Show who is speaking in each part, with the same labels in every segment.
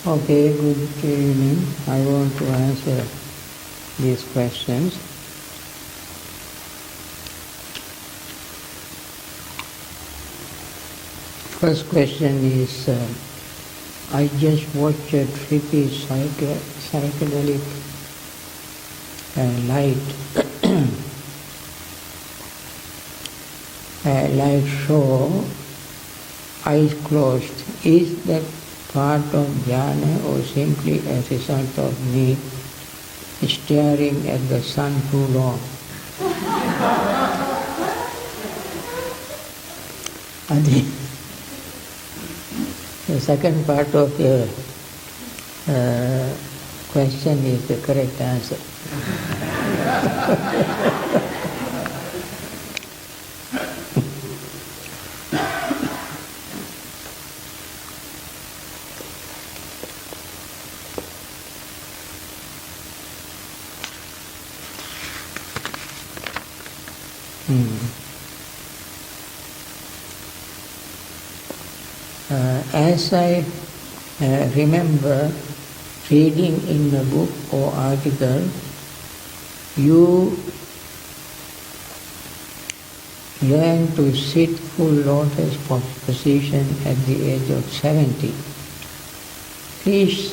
Speaker 1: Okay, good evening. I want to answer these questions. First question is, I just watched a trippy psychedelic light show, eyes closed. Is that part of jhana or simply a result of me staring at the sun too long? I think the second part of your question is the correct answer. As I remember reading in a book or article, you learn to sit full lotus position at the age of 70. Please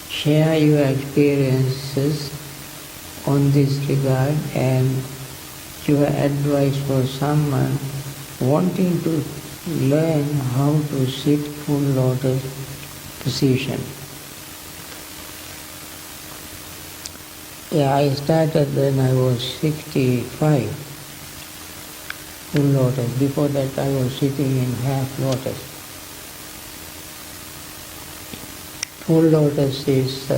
Speaker 1: share your experiences on this regard and your advice for someone wanting to learn how to sit full lotus position. Yeah, I started when I was 65, full lotus. Before that I was sitting in half lotus. Full lotus is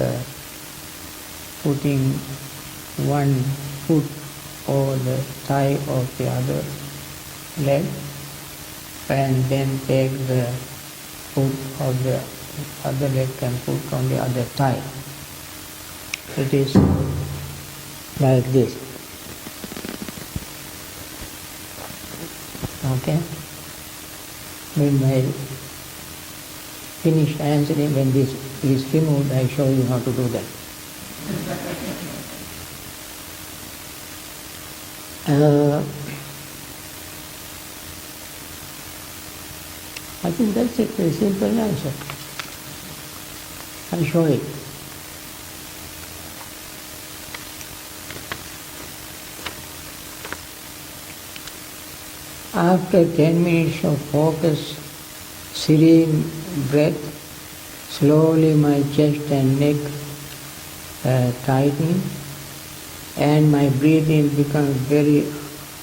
Speaker 1: putting one foot over the thigh of the other leg, and then take the foot of the other leg and put on the other thigh. It is like this. Okay? When I finish answering, when this is removed, I show you how to do that. I think that's it, a simple answer. I'll show it. After 10 minutes of focus, serene breath, slowly my chest and neck tighten, and my breathing becomes very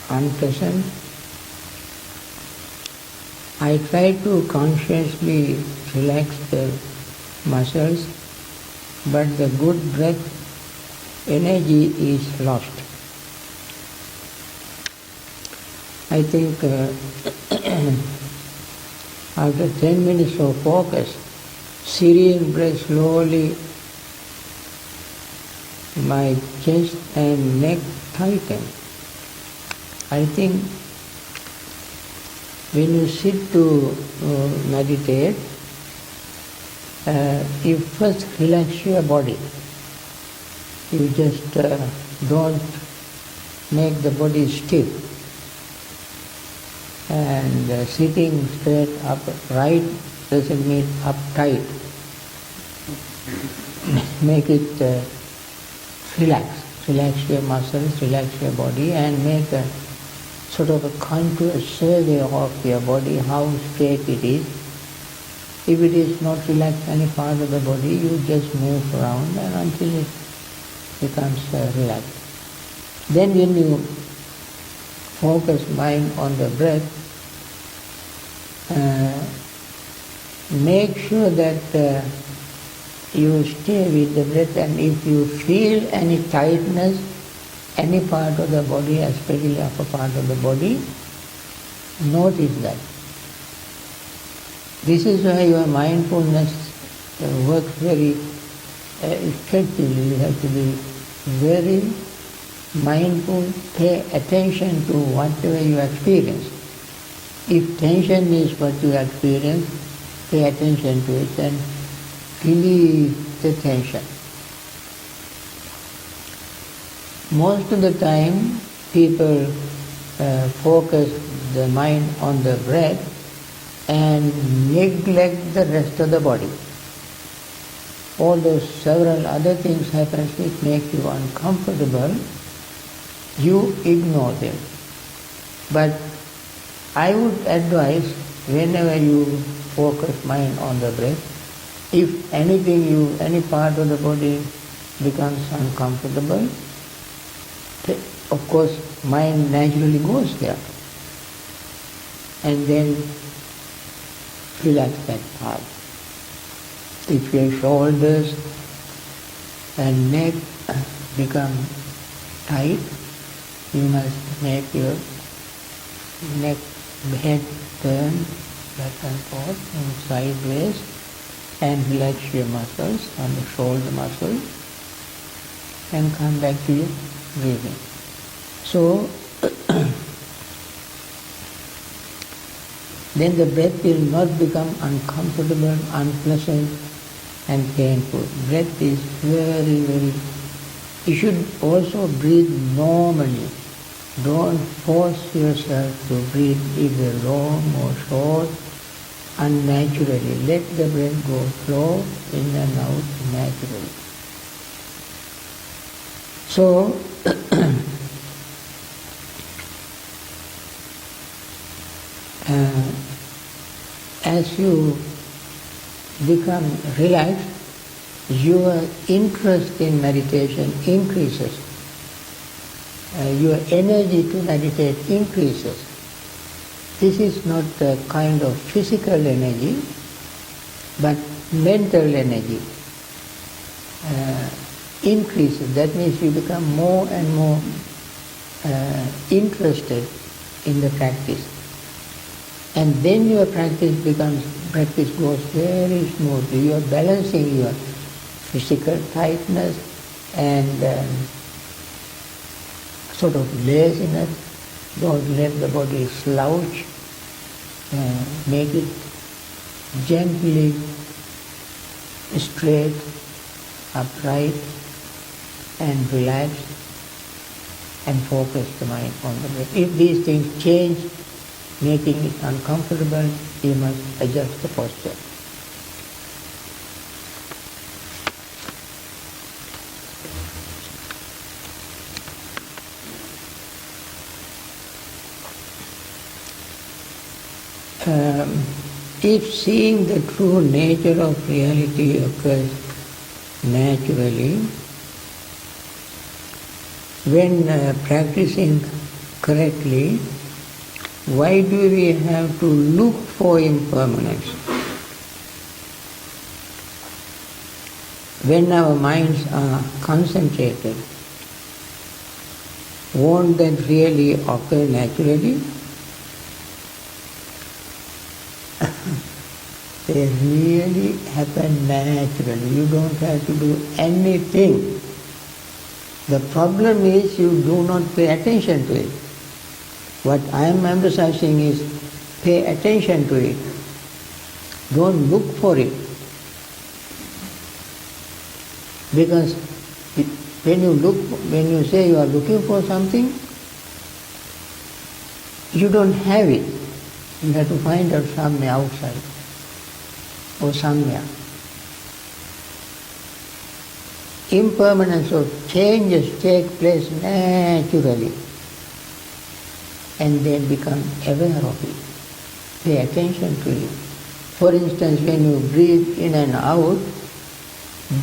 Speaker 1: unpleasant. I try to consciously relax the muscles, but the good breath energy is lost. I think after 10 minutes of focus, serene breath, slowly my chest and neck tighten. I think when you sit to meditate, you first relax your body. You just don't make the body stiff. And sitting straight upright doesn't mean uptight. Make it relax. Relax your muscles, relax your body, and make a sort of a conscious survey of your body, how straight it is. If it is not relaxed any part of the body, you just move around and until it becomes relaxed. Then when you focus mind on the breath, make sure that you stay with the breath, and if you feel any tightness, any part of the body, especially upper part of the body, notice that. This is why your mindfulness works very effectively. You have to be very mindful, pay attention to whatever you experience. If tension is what you experience, pay attention to it and release the tension. Most of the time, people focus the mind on the breath and neglect the rest of the body. Although several other things happen which make you uncomfortable, you ignore them. But I would advise, whenever you focus mind on the breath, if any part of the body becomes uncomfortable, of course mind naturally goes there. And then relax that part. If your shoulders and neck become tight, you must make your neck, head turn back and forth and sideways and relax your muscles on the shoulder muscle and come back to your breathing. So, then the breath will not become uncomfortable, unpleasant and painful. Breath is very, very... You should also breathe normally. Don't force yourself to breathe either long or short, unnaturally. Let the breath go flow in and out naturally. So, as you become relaxed, your interest in meditation increases. Your energy to meditate increases. This is not a kind of physical energy, but mental energy increases. That means you become more and more interested in the practice. And then your practice goes very smoothly. You are balancing your physical tightness and sort of laziness. Don't let the body slouch. Make it gently straight, upright and relaxed, and focus the mind on the breath. If these things change, making it uncomfortable, you must adjust the posture. If seeing the true nature of reality occurs naturally, when practicing correctly, why do we have to look for impermanence? When our minds are concentrated, won't that really occur naturally? They really happen naturally. You don't have to do anything. The problem is you do not pay attention to it. What I am emphasizing is pay attention to it. Don't look for it. Because when you say you are looking for something, you don't have it. You have to find out somewhere outside or somewhere. Impermanence of changes take place naturally, and then become aware of it. Pay attention to it. For instance, when you breathe in and out,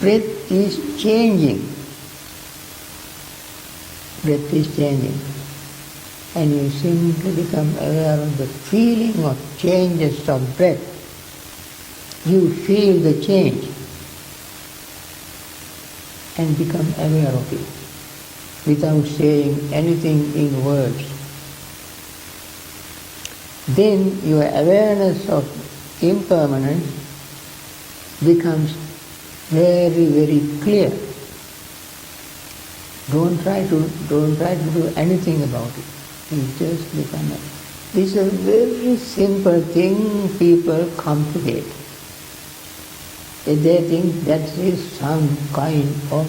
Speaker 1: breath is changing. Breath is changing. And you simply become aware of the feeling of changes of breath. You feel the change and become aware of it without saying anything in words. Then your awareness of impermanence becomes very, very clear. Don't try to do anything about it. You just become it. This is a very simple thing people complicate. They think that is some kind of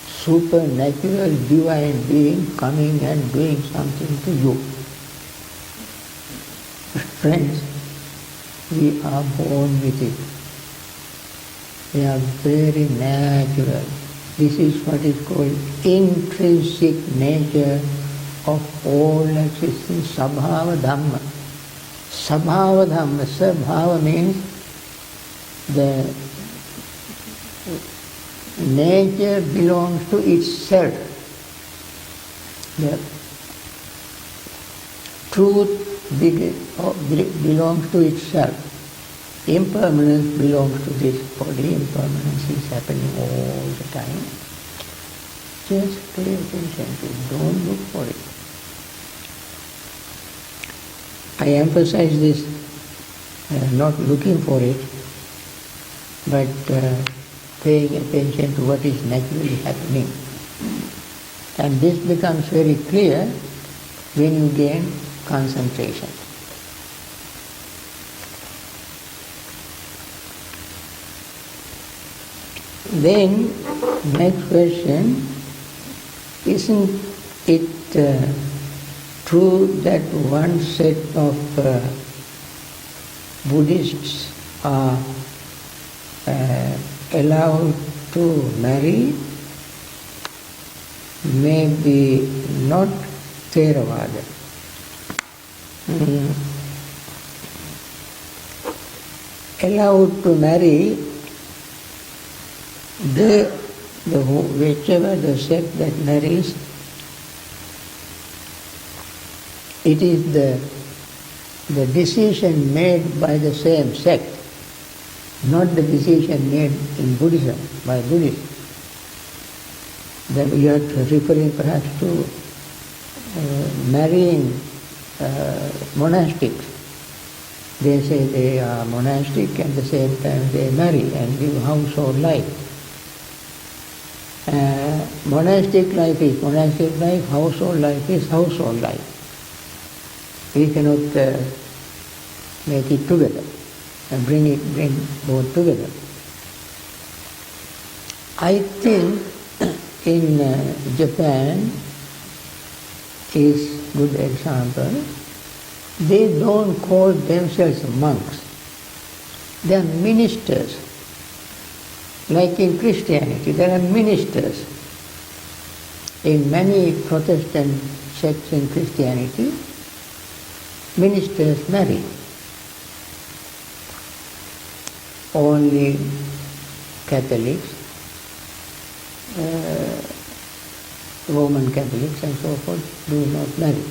Speaker 1: supernatural divine being coming and doing something to you. Friends, we are born with it. They are very natural. This is what is called intrinsic nature of all existing Sabhava Dhamma. Sabhava Dhamma, Sabhava means the nature belongs to itself. The truth belongs to itself. Impermanence belongs to this body. Impermanence is happening all the time. Just pay attention to it. Don't look for it. I emphasize this, not looking for it, but paying attention to what is naturally happening. And this becomes very clear when you gain concentration. Then, next question, isn't it true that one set of Buddhists are allowed to marry, maybe not Theravadan? Allowed to marry, whichever the sect that marries, it is the decision made by the same sect, not the decision made in Buddhism, by Buddhists. Then you are referring perhaps to marrying monastics. They say they are monastic, and at the same time they marry and live household life. Monastic life is monastic life, household life is household life. We cannot make it together and bring both together. I think in Japan is good example. They don't call themselves monks. They are ministers. Like in Christianity, there are ministers. In many Protestant sects in Christianity, ministers marry. Only Catholics, Roman Catholics and so forth do not marry.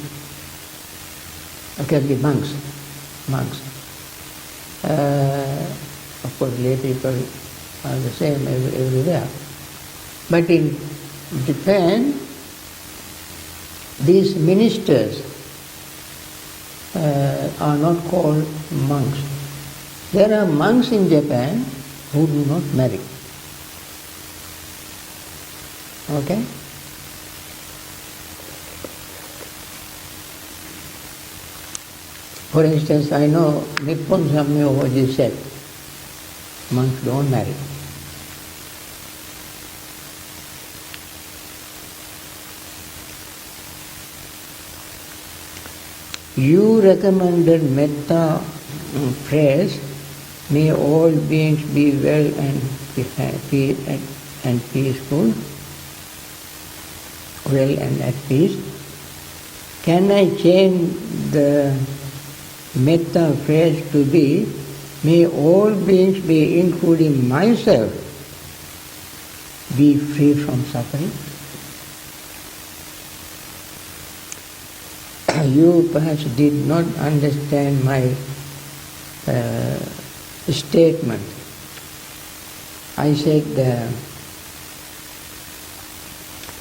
Speaker 1: Catholic monks. Of course, lay people are the same everywhere. But in Japan, these ministers are not called monks. There are monks in Japan who do not marry. Okay? For instance, I know Nippon Samyo said, monks don't marry. You recommended metta phrase, may all beings be well and be happy and peaceful, well and at peace. Can I change the metta phrase to be, may all beings be, including myself, be free from suffering? You perhaps did not understand my statement. I said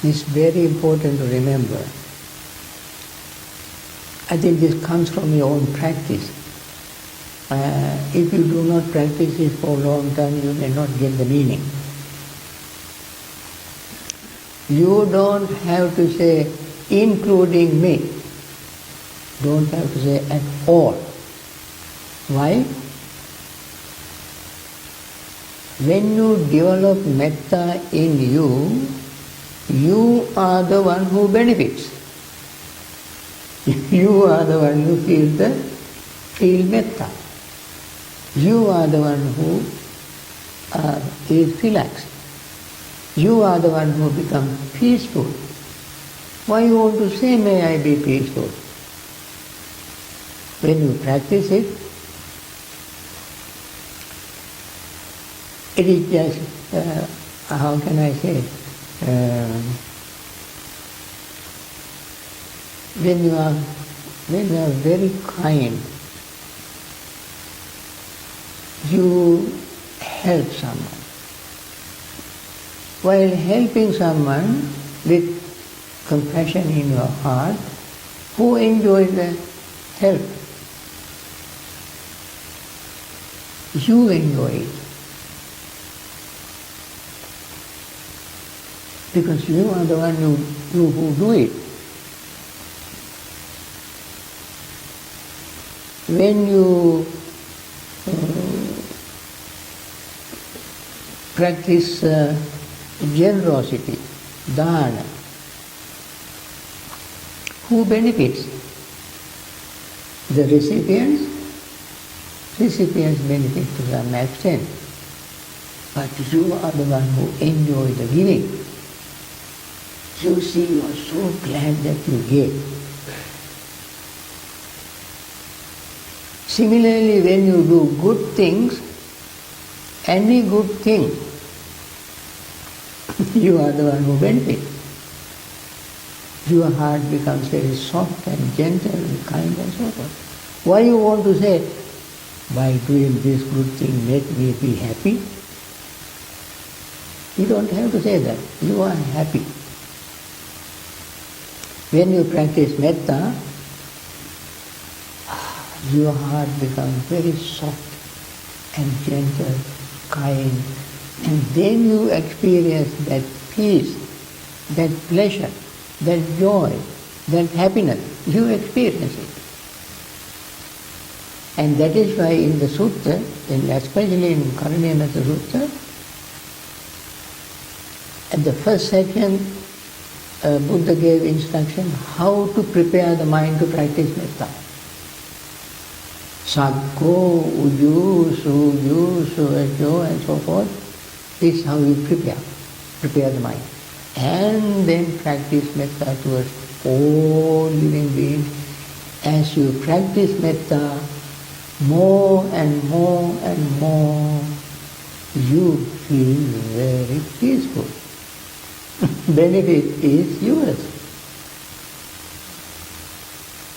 Speaker 1: it's very important to remember. I think this comes from your own practice. If you do not practice it for a long time, you may not get the meaning. You don't have to say, including me. Don't have to say at all. Why? When you develop metta in you, you are the one who benefits. You are the one who feel metta. You are the one who is relaxed. You are the one who becomes peaceful. Why you want to say, may I be peaceful? When you practice it, it is just, how can I say, when you are very kind, you help someone. While helping someone with compassion in your heart, who enjoys the help? You enjoy it. Because you are the one who do it. When you practice generosity, dana, who benefits? The recipients? Recipients benefit to some extent, but you are the one who enjoy the giving. You see, you are so glad that you gave. Similarly, when you do good things, any good thing, you are the one who benefits. Your heart becomes very soft and gentle and kind and so forth. Why you want to say, by doing this good thing, let me be happy? You don't have to say that. You are happy. When you practice metta, your heart becomes very soft and gentle, kind, and then you experience that peace, that pleasure, that joy, that happiness. You experience it. And that is why in the sutta, especially in Karunyametta Sutta, at the first section, Buddha gave instruction how to prepare the mind to practice metta. Sakko, uju, suju, suejo, and so forth. This is how you prepare the mind. And then practice metta towards all living beings. As you practice metta, more and more and more, you feel very peaceful. Benefit is yours.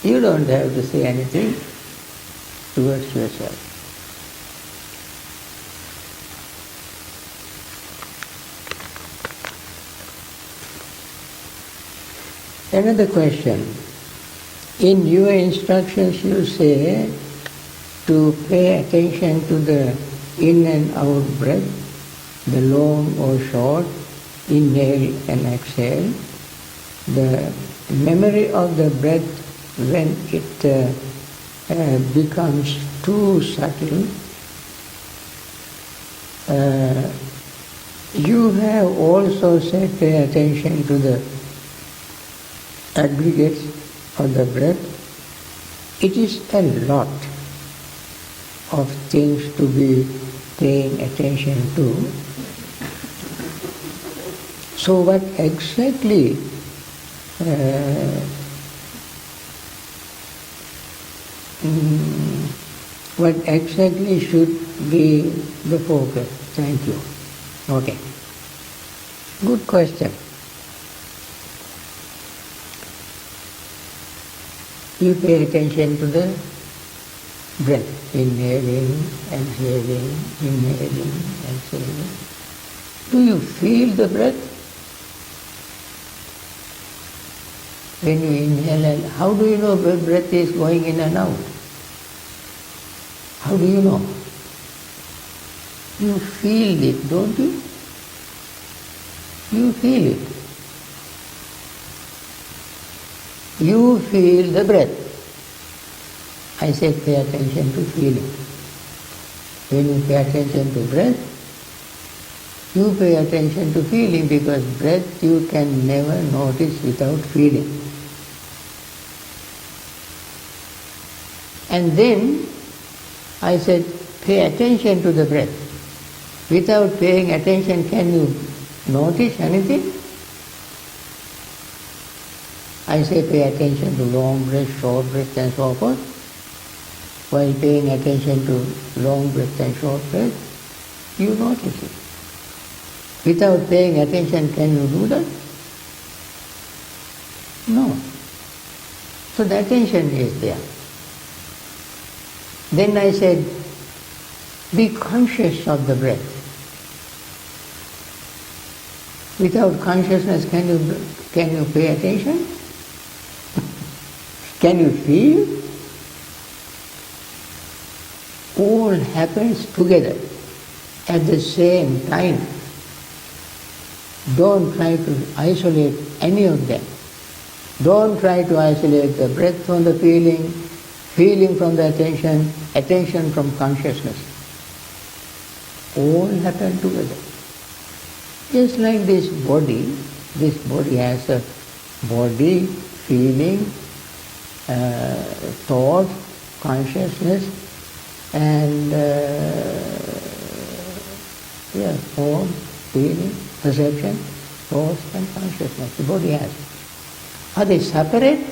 Speaker 1: You don't have to say anything towards yourself. Another question. In your instructions you say to pay attention to the in and out breath, the long or short, inhale and exhale, the memory of the breath when it becomes too subtle. You have also said pay attention to the aggregates of the breath. It is a lot of things to be paying attention to. So what exactly should be the focus? Thank you. Okay. Good question. You pay attention to the breath, inhaling, exhaling, inhaling, exhaling. Do you feel the breath? When you inhale, how do you know the breath is going in and out? How do you know? You feel it, don't you? You feel it. You feel the breath. I said pay attention to feeling. When you pay attention to breath, You pay attention to feeling, because breath you can never notice without feeling. And then I said, pay attention to the breath. Without paying attention, can you notice anything? I say pay attention to long breath, short breath and so forth. While paying attention to long breath and short breath, you notice it. Without paying attention, can you do that? No. So the attention is there. Then I said, be conscious of the breath. Without consciousness, can you pay attention? Can you feel? All happens together at the same time. Don't try to isolate any of them. Don't try to isolate the breath from the feeling, feeling from the attention, attention from consciousness. All happen together. Just like this body has a body, feeling, thought, consciousness, and form, feeling, perception, thoughts and consciousness. The body has. Are they separate?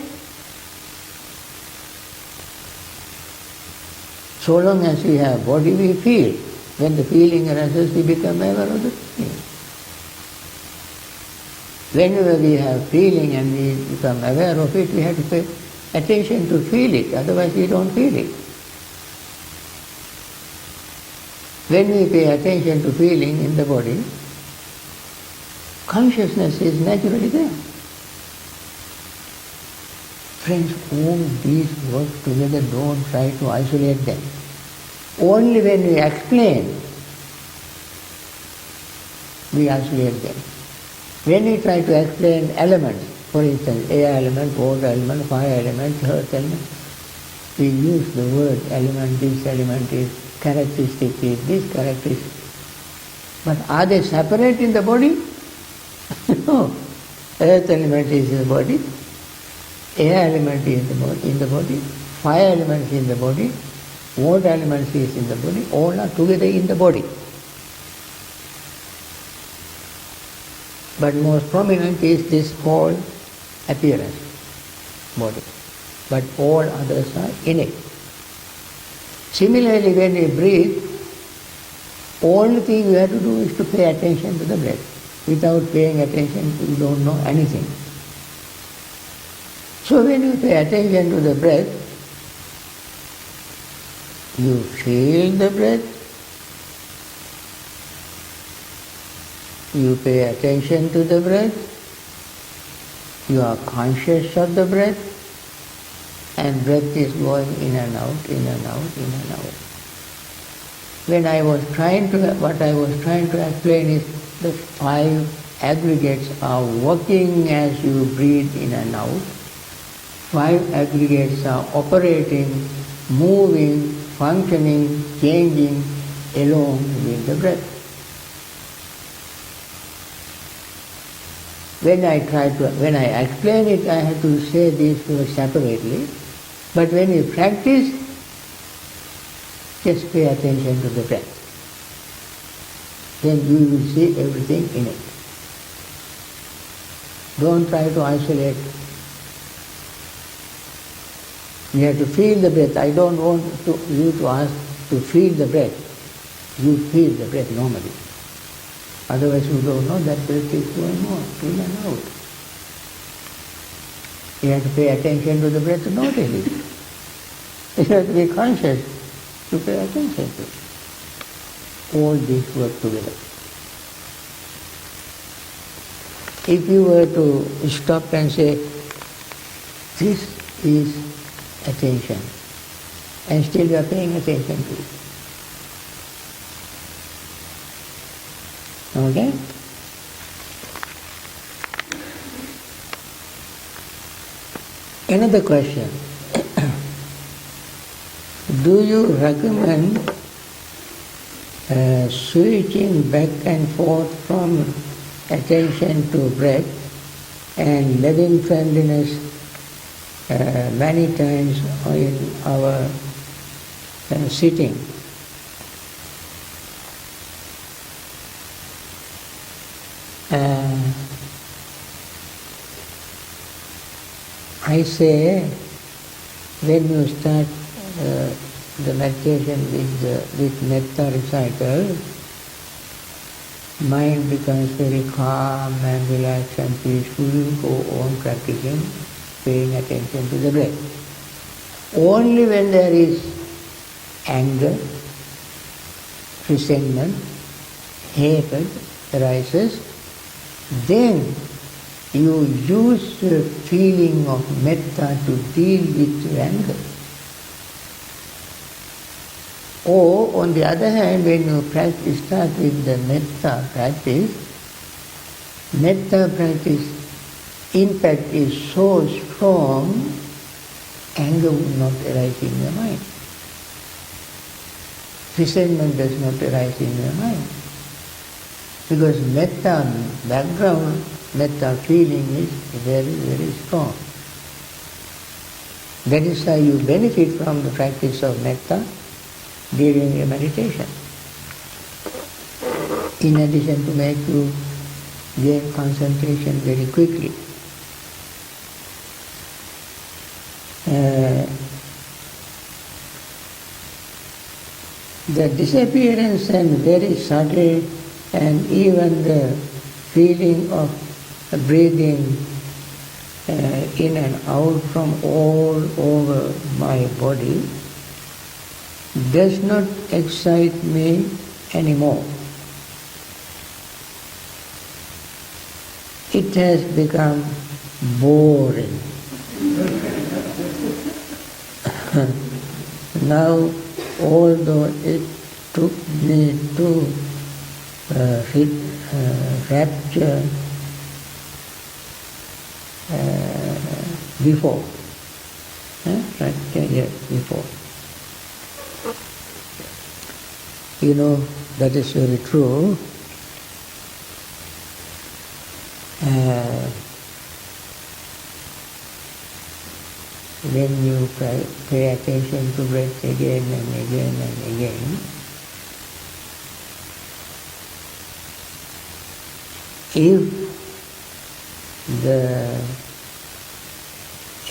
Speaker 1: So long as we have body, we feel. When the feeling arises, we become aware of the feeling. Whenever we have feeling and we become aware of it, we have to pay attention to feel it, otherwise we don't feel it. When we pay attention to feeling in the body, consciousness is naturally there. Friends, all these work together, don't try to isolate them. Only when we explain, we isolate them. When we try to explain elements, for instance, air element, water element, fire element, earth element, we use the word element, this element is characteristic, is this characteristic. But are they separate in the body? No. Earth element is in the body, air element is in the body, fire element is in the body, water element is in the body, all are together in the body. But most prominent is this whole appearance, body. But all others are in it. Similarly, when we breathe, only thing you have to do is to pay attention to the breath. Without paying attention, you don't know anything. So when you pay attention to the breath, you feel the breath, you pay attention to the breath, you are conscious of the breath, and breath is going in and out, in and out, in and out. What I was trying to explain is the 5 aggregates are working as you breathe in and out. 5 aggregates are operating, moving, functioning, changing along with the breath. When I explain it, I have to say these words separately. But when you practice, just pay attention to the breath. Then you will see everything in it. Don't try to isolate. You have to feel the breath. I don't want you to ask to feel the breath. You feel the breath normally. Otherwise you don't know that breath is going on, in and out. You have to pay attention to the breath to notice it. You have to be conscious to pay attention to it. All these work together. If you were to stop and say, this is attention, and still you are paying attention to it. Okay? Another question. Do you recommend switching back and forth from attention to breath and loving friendliness many times in our sitting. I say, when you start the meditation with metta recital, mind becomes very calm and relaxed and peaceful. You go on practicing, paying attention to the breath. Only when there is anger, resentment, hatred arises, then you use the feeling of metta to deal with your anger. Or, on the other hand, when you start with the metta practice, impact is so strong, anger will not arise in your mind. Resentment does not arise in your mind. Because metta background, metta feeling is very, very strong. That is how you benefit from the practice of metta during your meditation. In addition to make you gain concentration very quickly. The disappearance and very subtle and even the feeling of breathing in and out from all over my body does not excite me anymore. It has become boring. Now, although it took me to rapture before, rapture, yes, before. You know, that is very true. When you pay attention to breath again and again and again, if the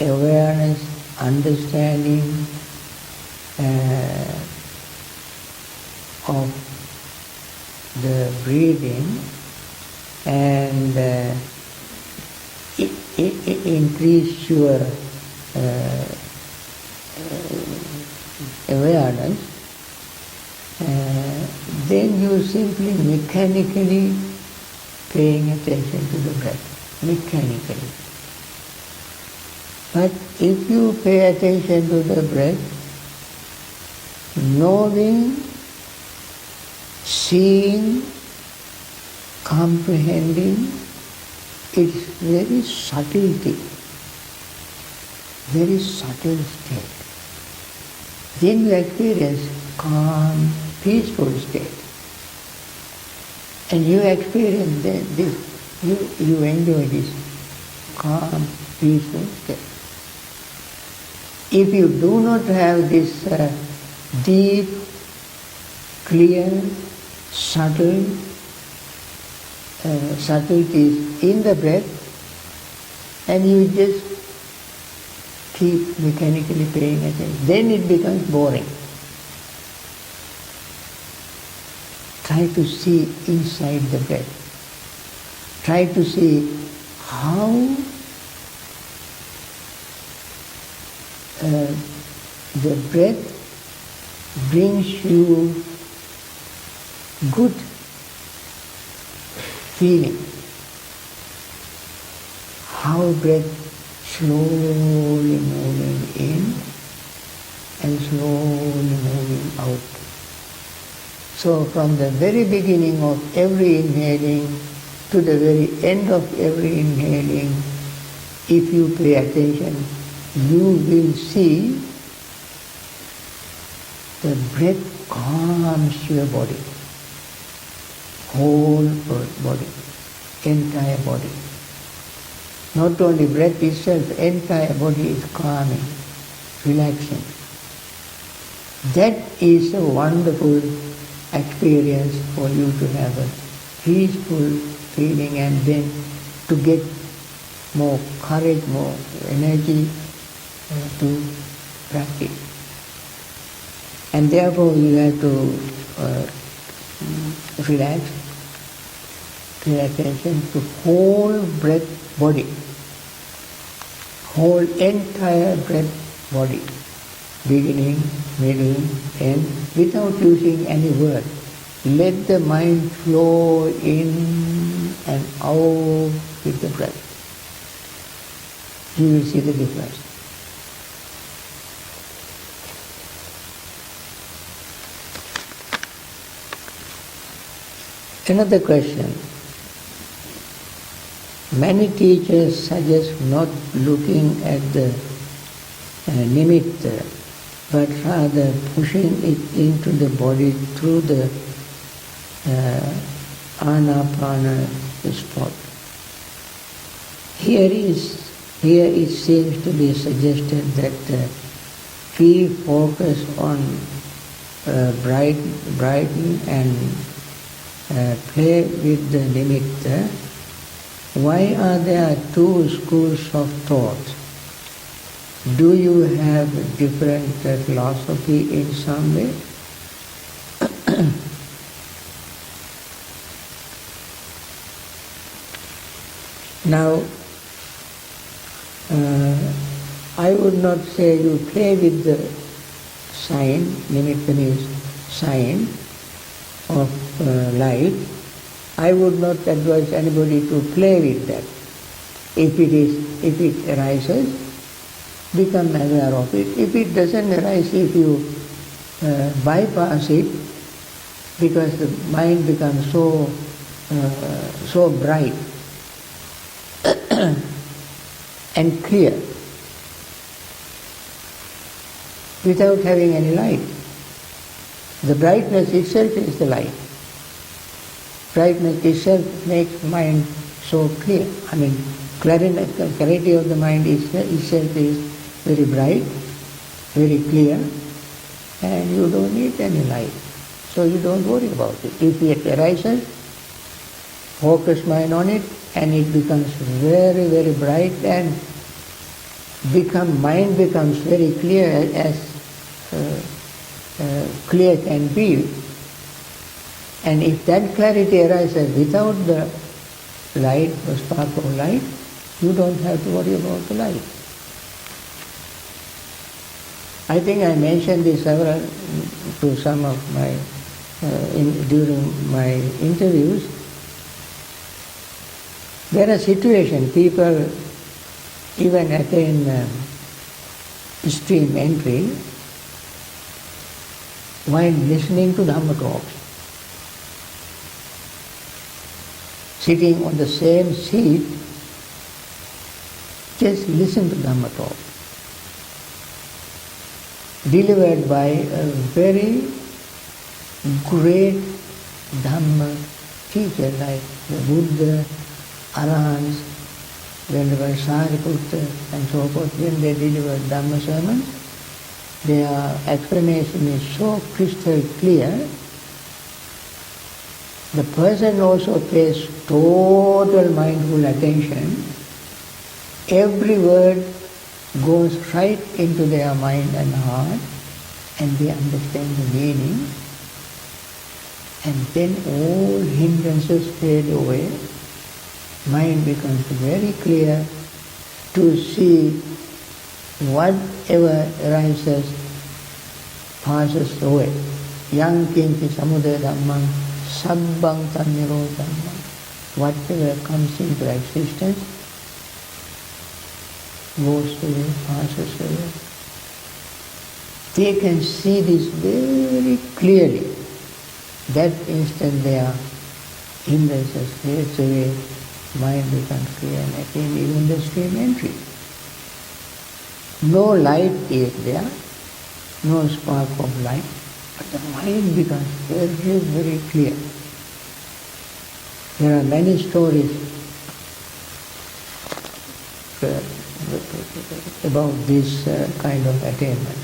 Speaker 1: awareness, understanding of the breathing and increase your awareness, then you simply mechanically paying attention to the breath, mechanically. But if you pay attention to the breath, knowing, seeing, comprehending, it's very subtlety, very subtle state. Then you experience calm, peaceful state. And you experience this, you enjoy this calm, peaceful state. If you do not have this deep, clear, subtle subtleties in the breath, and you just keep mechanically paying attention, then it becomes boring. Try to see inside the breath. Try to see how the breath brings you good feeling. How breath slowly moving in and slowly moving out. So from the very beginning of every inhaling to the very end of every inhaling, if you pay attention, you will see the breath calms your body. whole body, entire body. Not only breath itself, entire body is calming, relaxing. That is a wonderful experience for you to have a peaceful feeling, and then to get more courage, more energy to practice. And therefore you have to relax, pay attention to whole breath body, whole entire breath body, beginning, middle, end, without using any word. Let the mind flow in and out with the breath. You will see the difference. Another question. Many teachers suggest not looking at the nimitta, but rather pushing it into the body through the anapana spot. Here it seems to be suggested that we focus on brighten and play with the nimitta. Why are there two schools of thought? Do you have different philosophy in some way? Now, I would not say you play with the sign, nimitta means sign of light. I would not advise anybody to play with that. If it arises, become aware of it. If it doesn't arise, if you bypass it, because the mind becomes so bright and clear, without having any light. The brightness itself is the light. Brightness itself makes mind so clear. I mean, clarity of the mind itself is very bright, very clear, and you don't need any light. So you don't worry about it. If it arises, focus mind on it, and it becomes very, very bright, and mind becomes very clear, as clear can be. And if that clarity arises without the light, the spark of light, you don't have to worry about the light. I think I mentioned this to some of my during my interviews. There are situations people even attain stream entry while listening to Dhamma talks. Sitting on the same seat, just listen to Dhamma talk. Delivered by a very great Dhamma teacher like the Buddha, Arahants, Venerable Sariputta and so forth. When they deliver Dhamma sermons, their explanation is so crystal clear. The person also pays total mindful attention. Every word goes right into their mind and heart, and they understand the meaning, and then all hindrances fade away. Mind becomes very clear to see whatever arises passes away. Yang kinchi samudaya dhammam sabbang tanniro dhammam. Whatever comes into existence goes away, passes away. They can see this very clearly. That instant their hindrances fades away, mind becomes clear, and attain even the stream entry. No light is there, no spark of light, but the mind becomes very, very clear. There are many stories about this kind of attainment.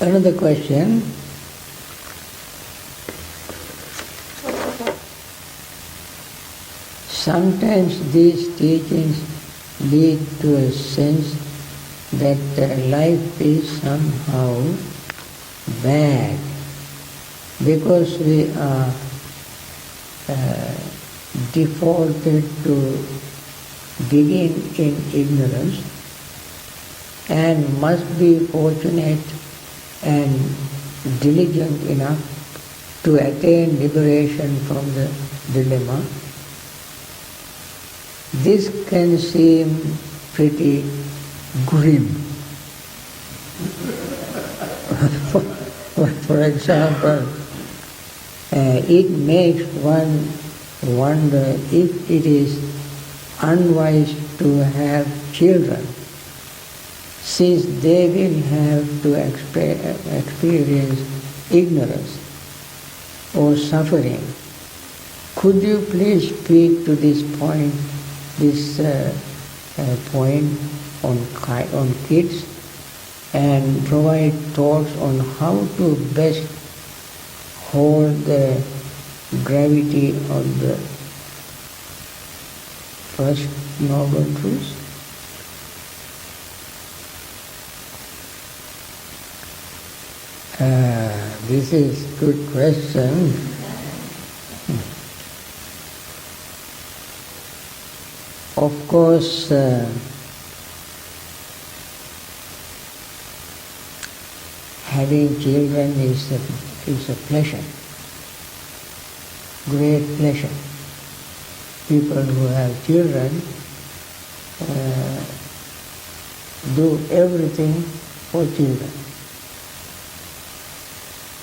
Speaker 1: Another question. Sometimes these teachings lead to a sense that life is somehow bad because we are defaulted to begin in ignorance and must be fortunate and diligent enough to attain liberation from the dilemma. This can seem pretty grim. For example, it makes one wonder if it is unwise to have children, since they will have to experience ignorance or suffering. Could you please speak to this point on kids and provide thoughts on how to best hold the gravity of the first noble truth? This is a good question. Of course, having children is a pleasure, great pleasure. People who have children do everything for children.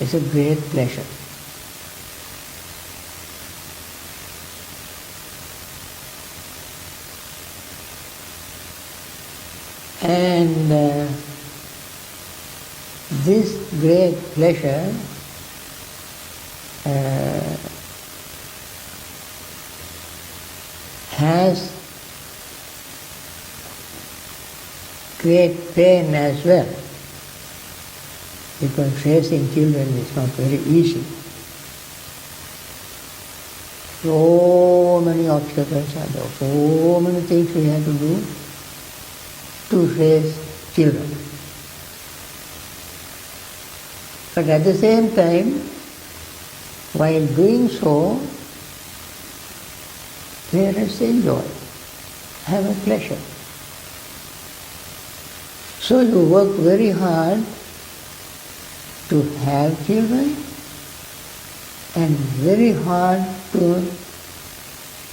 Speaker 1: It's a great pleasure. And this great pleasure has great pain as well, because raising children is not very easy. So many obstacles are there, so many things we have to do to raise children. But at the same time, while doing so, parents enjoy, have a pleasure. So you work very hard to have children and very hard to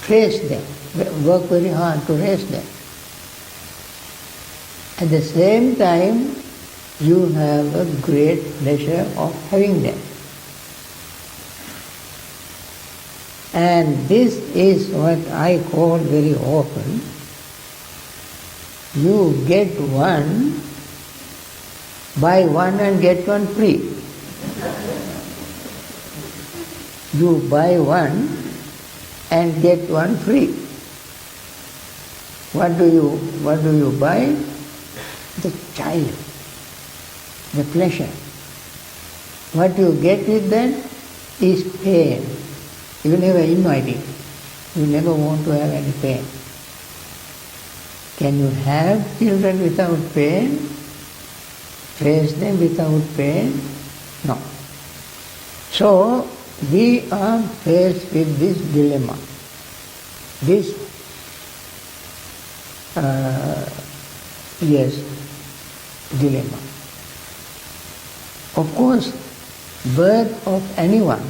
Speaker 1: raise them, work very hard to raise them. At the same time, you have a great pleasure of having them. And this is what I call very often, you get one, buy one and get one free. You buy one and get one free. What do you buy? The child, the pleasure. What you get with that is pain. You never invite it. You never want to have any pain. Can you have children without pain? Raise them without pain? No. So, we are faced with this dilemma. This, dilemma. Of course, birth of anyone,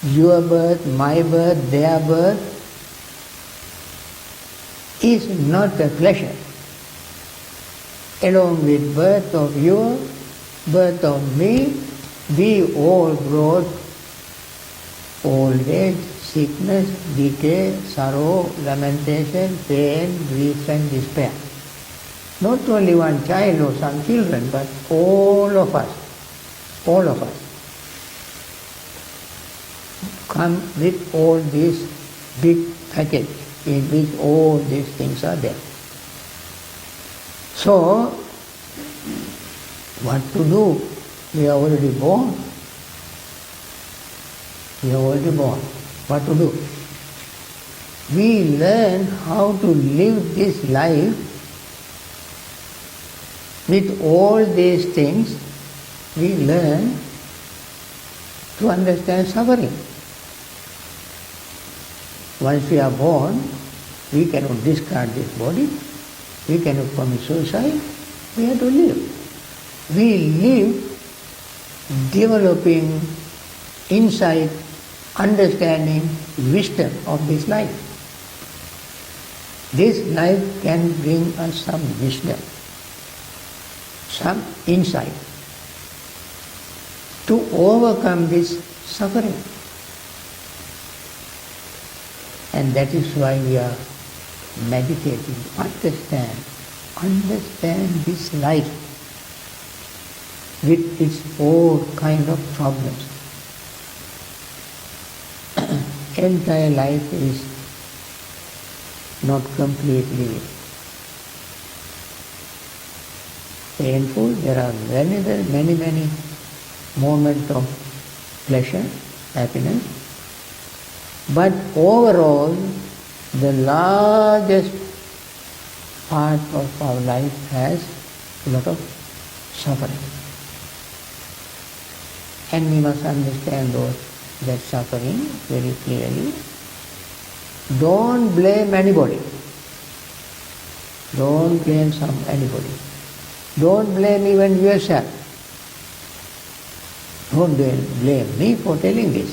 Speaker 1: your birth, my birth, their birth, is not a pleasure. Along with birth of you, birth of me, we all brought old age, sickness, decay, sorrow, lamentation, pain, grief and despair. Not only one child or some children, but all of us come with all these big package in which all these things are there. So, what to do? We are already born. What to do? We learn how to live this life with all these things. We learn to understand suffering. Once we are born, we cannot discard this body, we cannot commit suicide, we have to live. We live developing insight, understanding, wisdom of this life. This life can bring us some wisdom, some insight to overcome this suffering. And that is why we are meditating, understand this life with its own kind of problems. Entire life is not completely painful. There are many moments of pleasure, happiness. But overall, the largest part of our life has a lot of suffering. And we must understand that suffering very clearly. Don't blame anybody. Don't blame anybody. Don't blame even yourself. Don't blame me for telling this.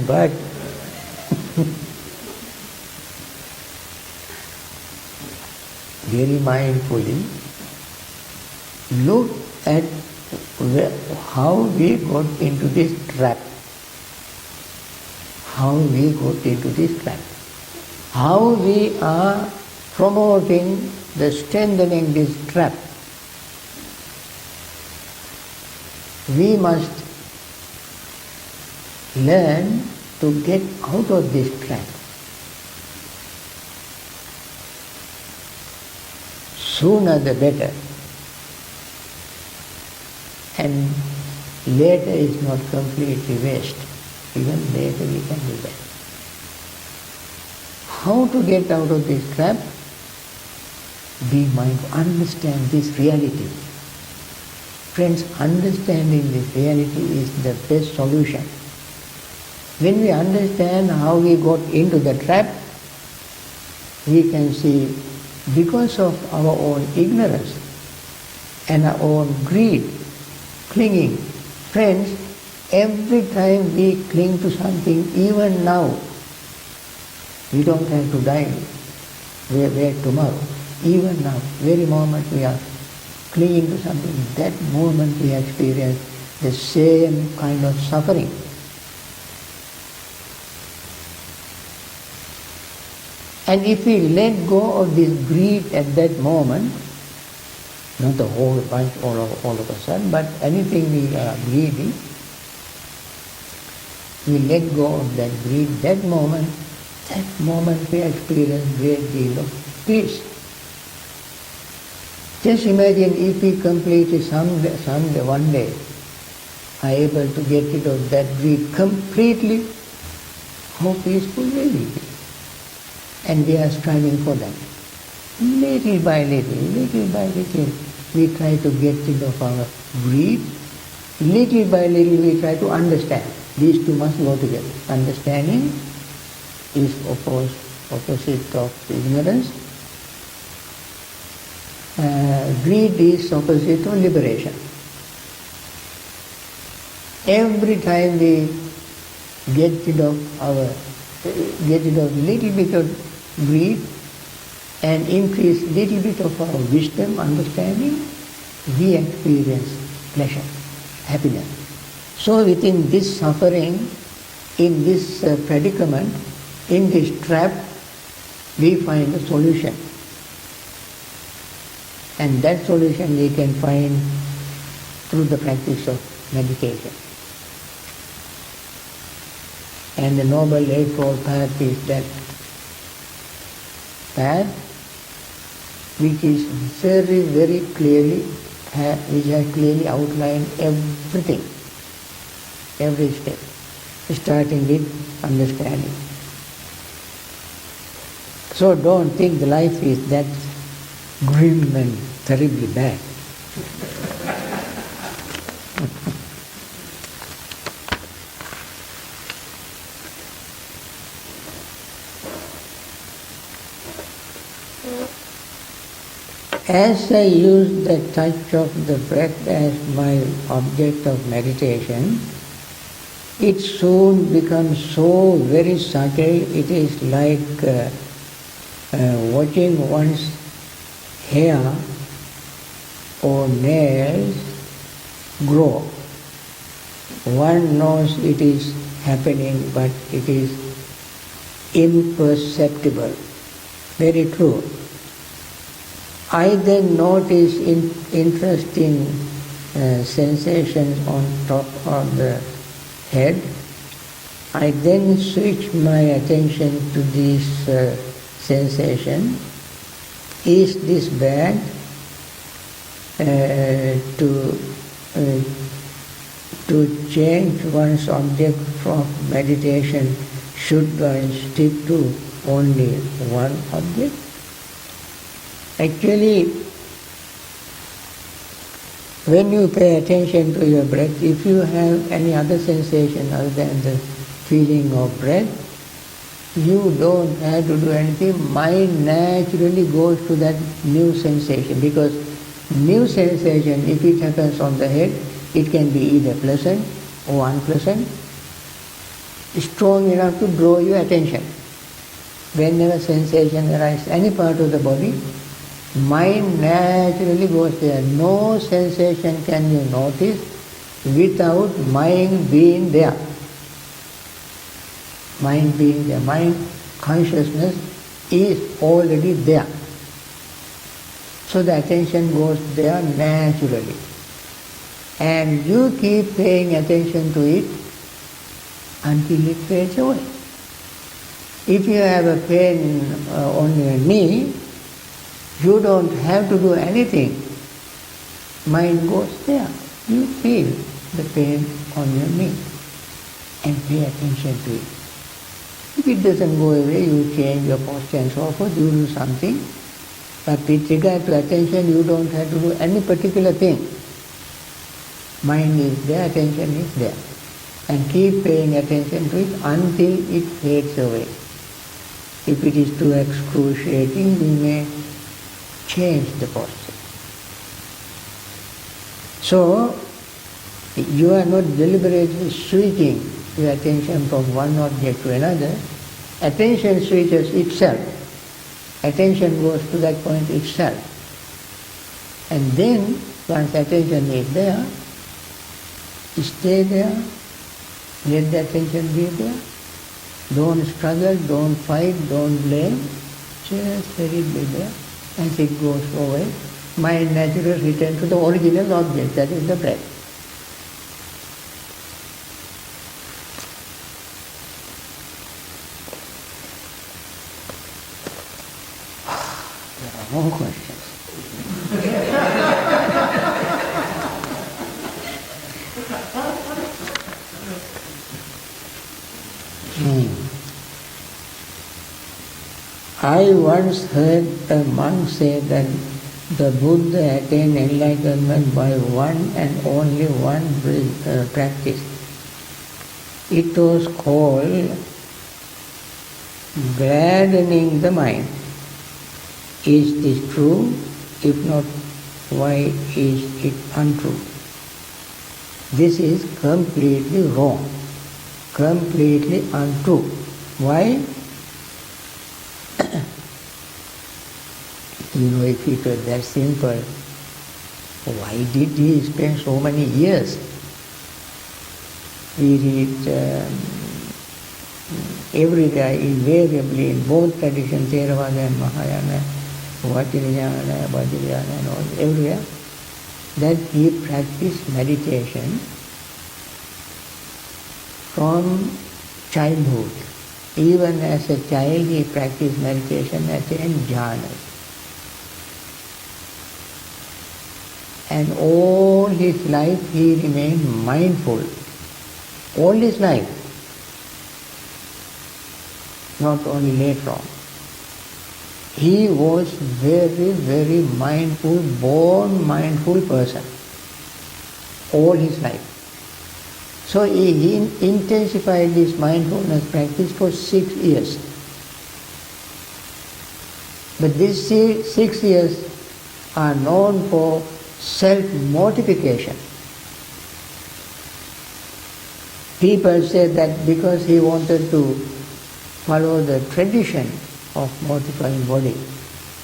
Speaker 1: But very mindfully look at how we got into this trap. How we are promoting strengthening this trap. We must learn to get out of this trap. Sooner the better. And later is not completely waste. Even later we can do that. How to get out of this trap? Be mindful, understand this reality. Friends, understanding this reality is the best solution. When we understand how we got into the trap, we can see because of our own ignorance and our own greed, clinging. Friends, every time we cling to something, even now, we don't have to die where tomorrow. Even now, very moment we are clinging to something, that moment we experience the same kind of suffering. And if we let go of this greed at that moment, not the whole bunch all of a sudden, but anything we are greedy, we let go of that greed, that moment we experience great deal of peace. Just imagine if we completely someday, one day, are able to get rid of that greed completely, how peaceful will we be? And we are striving for that. Little by little, we try to get rid of our greed. Little by little, we try to understand. These two must go together. Understanding is opposite of ignorance. Greed is opposite of liberation. Every time we get rid of little bit of greed and increase little bit of our wisdom, understanding, we experience pleasure. happiness. So within this suffering, in this predicament, in this trap, we find a solution. And that solution we can find through the practice of meditation. And the Noble Eightfold Path is that path which is very, very clearly, which has clearly outlined everything, every step, starting with understanding. So don't think the life is that grim and terribly bad. As I use the touch of the breath as my object of meditation, it soon becomes so very subtle, it is like watching one's hair or nails grow. One knows it is happening, but it is imperceptible. Very true. I then notice interesting sensations on top of the head. I then switch my attention to this sensation. Is this bad? To change one's object from meditation, should one stick to only one object? Actually, when you pay attention to your breath, if you have any other sensation other than the feeling of breath, you don't have to do anything. Mind naturally goes to that new sensation, because new sensation, if it happens on the head, it can be either pleasant or unpleasant, strong enough to draw your attention. Whenever sensation arises, any part of the body, mind naturally goes there. No sensation can you notice without mind being there. Mind being there. Mind consciousness is already there. So the attention goes there naturally. And you keep paying attention to it until it fades away. If you have a pain on your knee, you don't have to do anything. Mind goes there. You feel the pain on your knee and pay attention to it. If it doesn't go away, you change your posture and so forth, you do something. But with regard to attention, you don't have to do any particular thing. Mind is there, attention is there. And keep paying attention to it until it fades away. If it is too excruciating, you may change the posture. So, you are not deliberately switching your attention from one object to another. Attention switches itself. Attention goes to that point itself. And then, once attention is there, stay there, let the attention be there. Don't struggle, don't fight, don't blame. Just let it be there. As it goes away, mind naturally returns to the original object, that is the breath. There are more questions. I once heard a monk say that the Buddha attained enlightenment by one and only one practice. It was called gladdening the mind. Is this true? If not, why is it untrue? This is completely wrong, completely untrue. Why? If it were that simple, why did he spend so many years we read every day, invariably in both traditions, Theravadan and Mahayana, Vajrayana and all, everywhere, that he practiced meditation from childhood. Even as a child, he practiced meditation, attained jhana. And all his life he remained mindful. All his life. Not only later on. He was very, very mindful, born mindful person. All his life. So he intensified this mindfulness practice for 6 years. But these 6 years are known for self-mortification. People say that because he wanted to follow the tradition of mortifying body,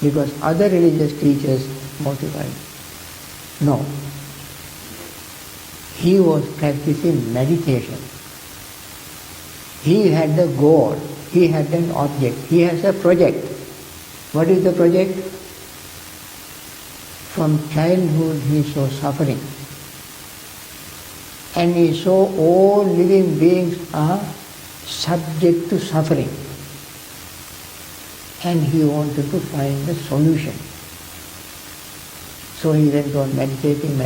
Speaker 1: because other religious teachers mortified. No. He was practicing meditation. He had the goal. He had an object. He has a project. What is the project? From childhood he saw suffering. And he saw all living beings are subject to suffering. And he wanted to find the solution. So he went on meditating.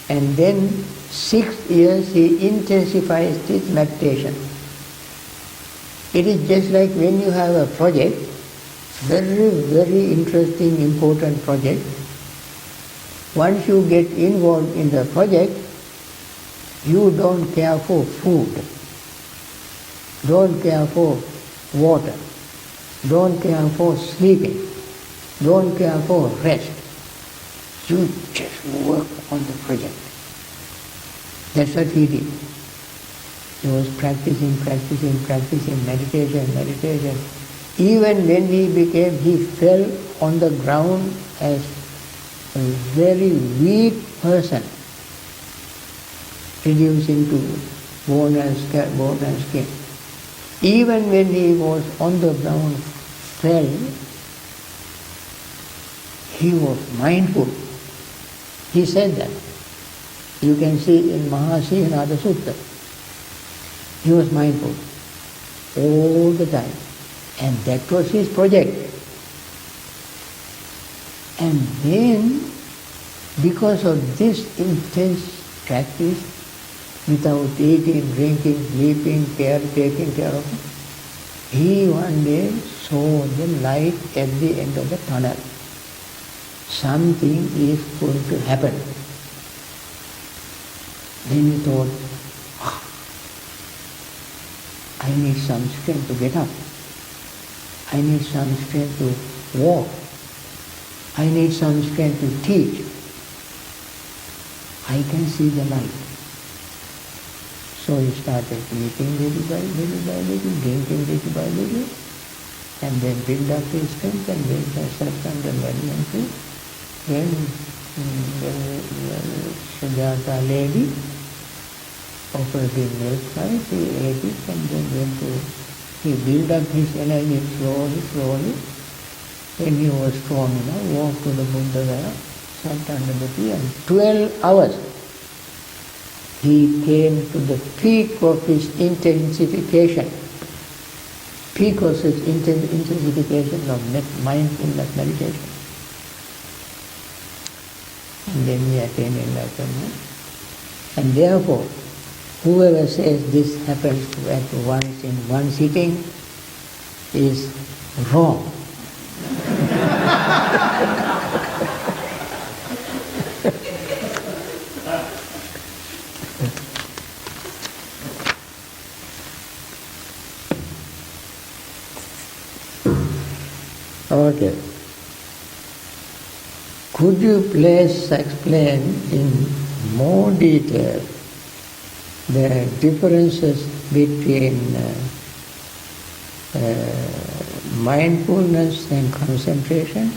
Speaker 1: And then 6 years he intensifies his meditation. It is just like when you have a project, very, very interesting, important project. Once you get involved in the project, you don't care for food, don't care for water, don't care for sleeping, don't care for rest. You just work on the project. That's what he did. He was practicing meditation. Even when he fell on the ground as a very weak person, reducing to bone and skin. Even when he was on the ground, fell, he was mindful. He said that. You can see in Mahasi and other sutta. He was mindful all the time. And that was his project. And then, because of this intense practice, without eating, drinking, sleeping, taking care of it, he one day saw the light at the end of the tunnel. Something is going to happen. Then he thought, I need some strength to get up. I need some strength to walk. I need some strength to teach. I can see the light. So he started eating little by little, drinking little by little, and then build up his strength, and then sat under enlightenment tree. Then Sujata lady offered him milk rice, he ate it, and then he built up his energy slowly. When he was strong enough, walked to the Buddha, sat under the tree, and 12 hours he came to the peak of his intensification. Peak of his intensification of mindfulness meditation. And then he attained enlightenment. And therefore, whoever says this happens at once in one sitting is wrong. Okay. Could you please explain in more detail the differences between mindfulness and concentration?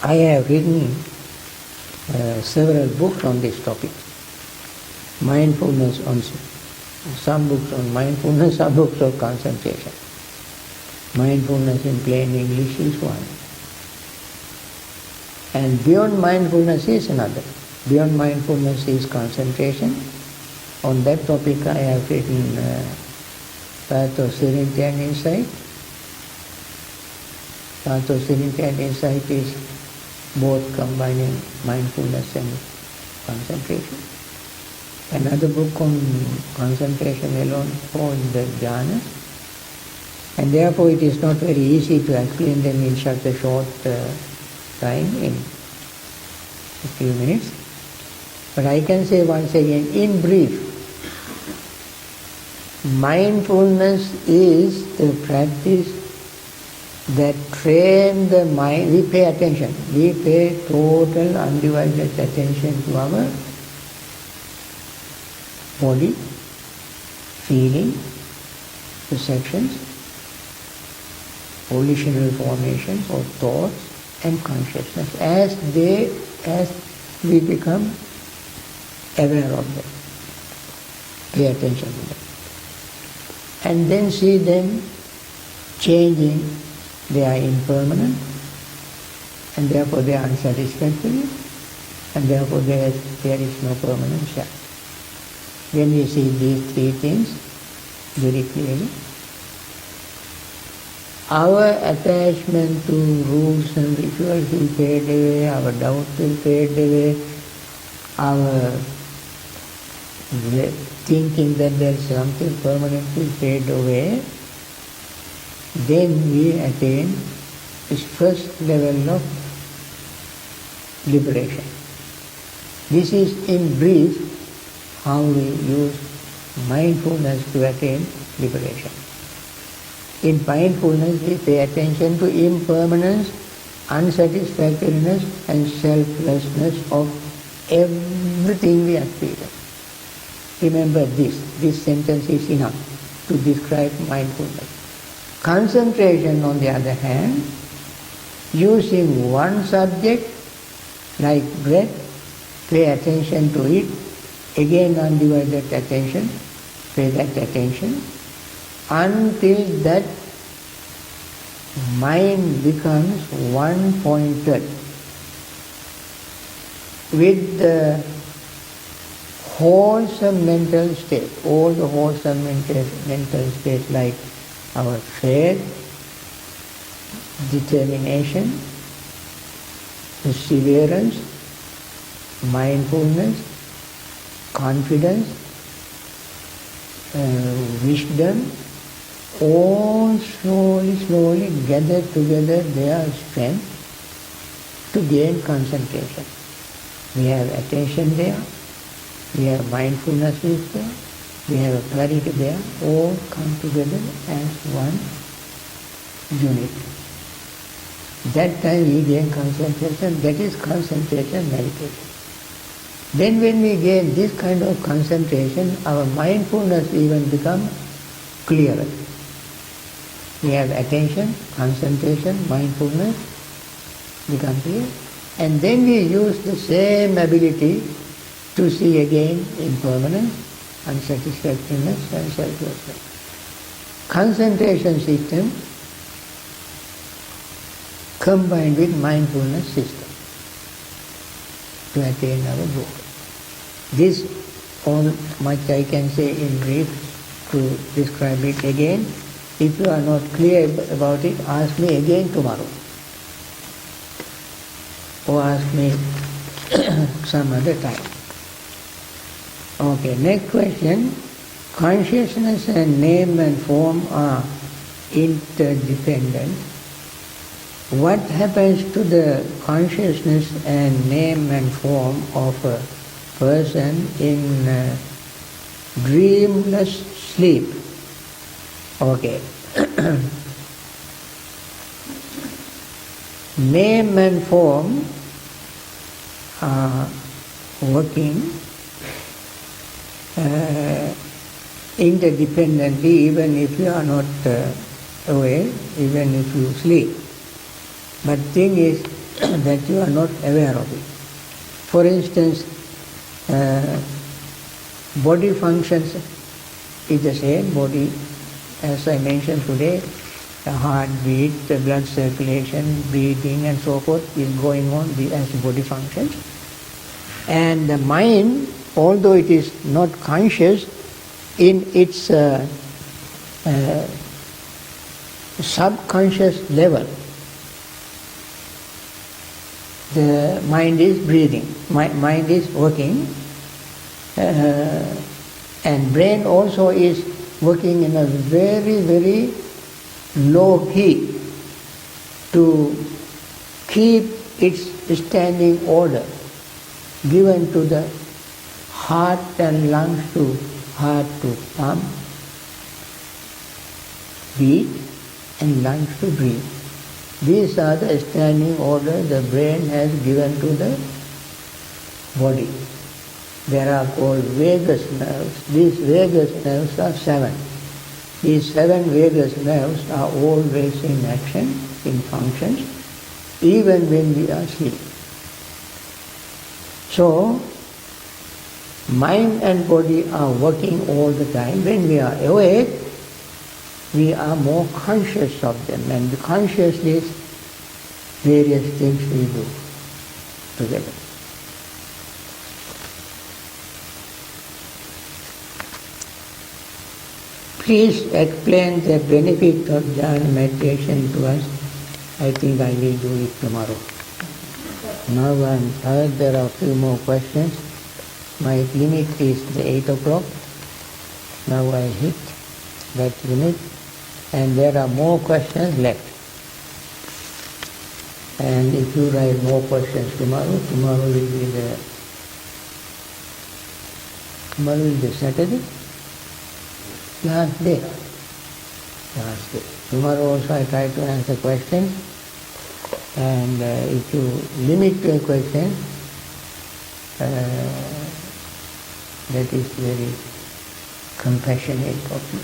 Speaker 1: I have written several books on this topic. Mindfulness on some books on mindfulness, some books of concentration. Mindfulness in plain English is one. And beyond mindfulness is another. Beyond mindfulness is concentration. On that topic I have written Path of Serenity and Insight. Path of Serenity and Insight is both combining mindfulness and concentration. Another book on concentration alone for the jhana. And therefore it is not very easy to explain them in such a short time, in a few minutes. But I can say once again, in brief, mindfulness is the practice that trains the mind. We pay attention. We pay total undivided attention to our body, feeling, perceptions, volitional formations or thoughts and consciousness as we become aware of them. Pay attention to them. And then see them changing. They are impermanent and therefore they are unsatisfactory and therefore there is no permanent self. When we see these three things very clearly, our attachment to rules and rituals will fade away, our doubt will fade away, our thinking that there is something permanent will fade away. Then we attain this first level of liberation. This is in brief how we use mindfulness to attain liberation. In mindfulness we pay attention to impermanence, unsatisfactoriness and selflessness of everything we experience. Remember this sentence is enough to describe mindfulness. Concentration, on the other hand, using one subject like breath, pay attention to it, again undivided attention, pay that attention, until that mind becomes one-pointed with the wholesome mental state, all the wholesome mental state like our faith, determination, perseverance, mindfulness, confidence, wisdom, all slowly gather together their strength to gain concentration. We have attention there, we have mindfulness is there, we have a clarity there, all come together as one unit. That time we gain concentration, that is concentration meditation. Then when we gain this kind of concentration, our mindfulness even becomes clearer. We have attention, concentration, mindfulness become clear. And then we use the same ability to see again impermanence, unsatisfactoriness and selflessness. Concentration system combined with mindfulness system to attain our goal. This all much I can say in brief to describe it again. If you are not clear about it, ask me again tomorrow. Or ask me some other time. Okay, next question. Consciousness and name and form are interdependent. What happens to the consciousness and name and form of a person in dreamless sleep? Okay. Name and form are working interdependently even if you are not aware, even if you sleep. But thing is that you are not aware of it. For instance, body functions is the same. Body, as I mentioned today, the heartbeat, the blood circulation, breathing and so forth is going on as body functions. And the mind, although it is not conscious in its subconscious level, the mind is breathing, mind is working, and brain also is working in a very, very low key to keep its standing order given to the heart and lungs to pump, beat, and lungs to breathe. These are the standing order the brain has given to the body. There are called vagus nerves. These vagus nerves are 7. These 7 vagus nerves are always in action, in functions, even when we are asleep. So, mind and body are working all the time. When we are awake, we are more conscious of them, and the consciousness, various things we do together. Please explain the benefit of Jhana meditation to us. I think I will do it tomorrow. Now I'm heard there are a few more questions. My limit is the 8 o'clock. Now I hit that limit, and there are more questions left. And if you write more questions tomorrow will be Saturday. Last day. Tomorrow also I try to answer questions, and if you limit to a question, that is very compassionate of you.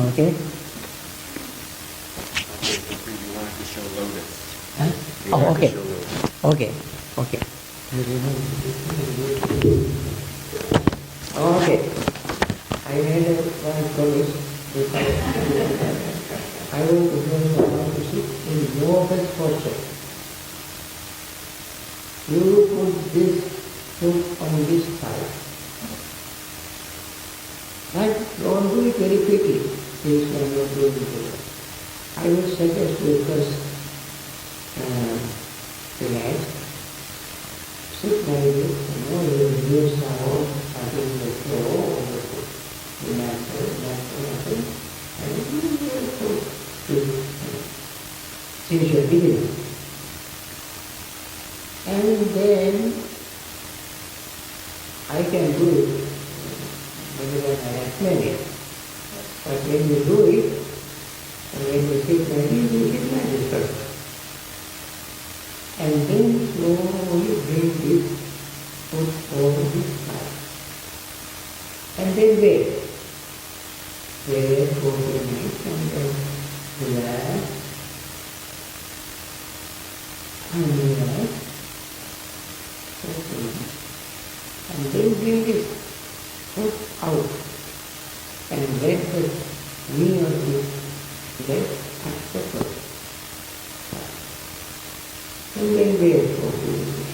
Speaker 1: Okay?
Speaker 2: You wanted to show lotus.
Speaker 1: Huh? Oh, okay. Okay. Okay. Okay. I made one promise. I want to show you how to sit in lotus posture. You put this foot on this side. But don't do it very quickly. This kind of doing. I will suggest you first relax, sit like this, your views are all starting the flow of the foot. Relax, and you will put since you are beginning. And then I can do it whenever I explain it. But when you do it, and when you sit like this, you sit like this first. And then slowly bring this foot over this side. And then wait. Wait for a minute and then relax. And relax. Okay. And then bring this foot out. And let the knee of this leg touch the foot. And then wait for a few minutes.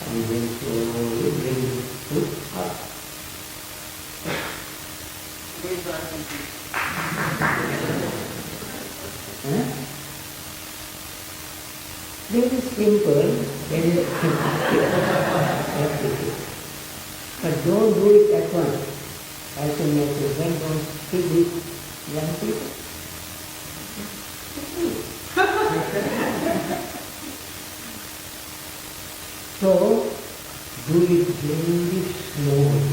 Speaker 1: And then slowly bring the foot up. Huh? Very simple, very simple. But don't do it at once. As soon as you went on see these young people. So, do it very slowly.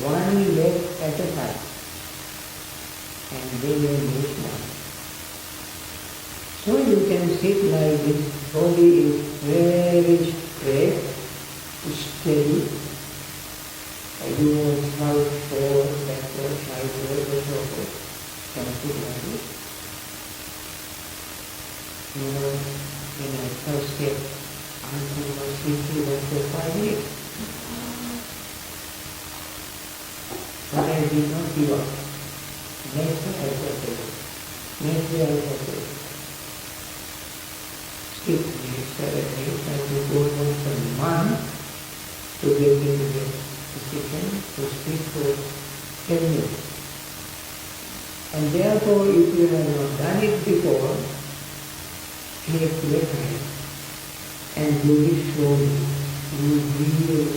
Speaker 1: One leg at a time. And then you move one. So you can sit like this. Body is very straight, steady. You In a first step, answer was simply was for 5 minutes. But I did not give up. Next day I was able. Next day I was able. 6 days, 7 days, I had to go once a month to get into the position to speak for 10 minutes. And therefore, if you have not done it before, take your time and do it slowly. You really